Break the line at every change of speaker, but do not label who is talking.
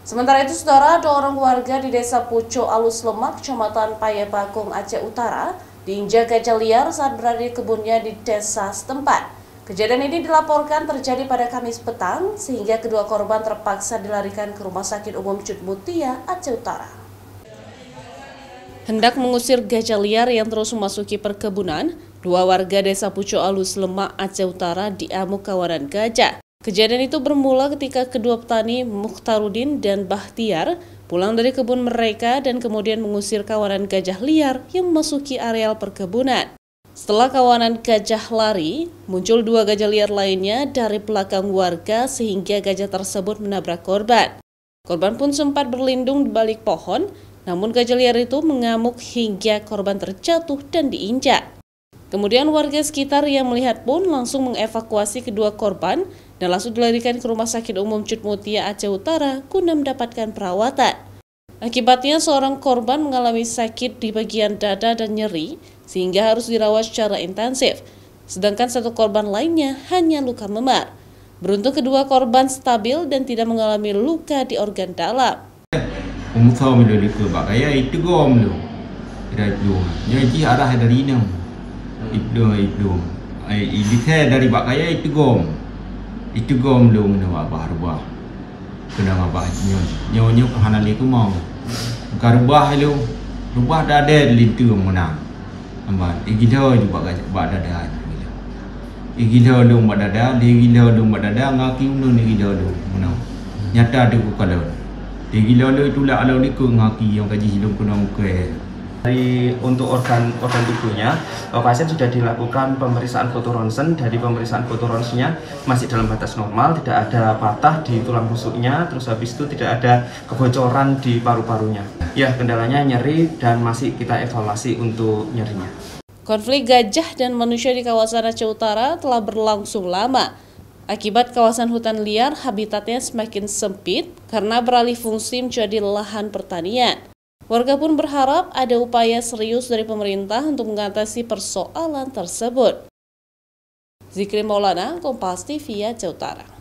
Sementara itu, saudara, 2 orang warga di Desa Pucuk Alus Lemak, Kecamatan Payapakung, Aceh Utara, diinjak gajah liar saat berada di kebunnya di desa setempat. Kejadian ini dilaporkan terjadi pada Kamis petang, sehingga kedua korban terpaksa dilarikan ke Rumah Sakit Umum Cud Mutia, Aceh Utara. Hendak mengusir gajah liar yang terus memasuki perkebunan, 2 warga Desa Pucuk Alus Lemak, Aceh Utara diamuk kawanan gajah. Kejadian itu bermula ketika kedua petani Mukhtarudin dan Bahtiar pulang dari kebun mereka dan kemudian mengusir kawanan gajah liar yang memasuki areal perkebunan. Setelah kawanan gajah lari, muncul 2 gajah liar lainnya dari belakang warga sehingga gajah tersebut menabrak korban. Korban pun sempat berlindung di balik pohon, namun gajah liar itu mengamuk hingga korban terjatuh dan diinjak. Kemudian warga sekitar yang melihat pun langsung mengevakuasi kedua korban dan langsung dilarikan ke Rumah Sakit Umum Cud Mutia, Aceh Utara guna mendapatkan perawatan. Akibatnya seorang korban mengalami sakit di bagian dada dan nyeri sehingga harus dirawat secara intensif. Sedangkan 1 korban lainnya hanya luka memar. Beruntung kedua korban stabil dan tidak mengalami luka di organ dalam.
Itu gom lu menawar bahar kena ngabah nyonya hanali ku mau karubah lu rubah dada lintu menang aman igilo juga bak dada igilo lu bak dada igilo lu bak dada ngaki unu ni igilo lu menang nyata tu ku kalau igilo lu itulah alau ni ku ngaki yang kaji hidup ku nang ke.
Untuk organ tubuhnya, pasien sudah dilakukan pemeriksaan foto ronsen. Dari pemeriksaan foto ronsennya masih dalam batas normal, tidak ada patah di tulang rusuknya, terus habis itu tidak ada kebocoran di paru-parunya. Ya, kendalanya nyeri dan masih kita evaluasi untuk nyerinya.
Konflik gajah dan manusia di kawasan Aceh Utara telah berlangsung lama. Akibat kawasan hutan liar, habitatnya semakin sempit karena beralih fungsi menjadi lahan pertanian. Warga pun berharap ada upaya serius dari pemerintah untuk mengatasi persoalan tersebut. Zikri Maulana, Kompas TV, Aceh Utara.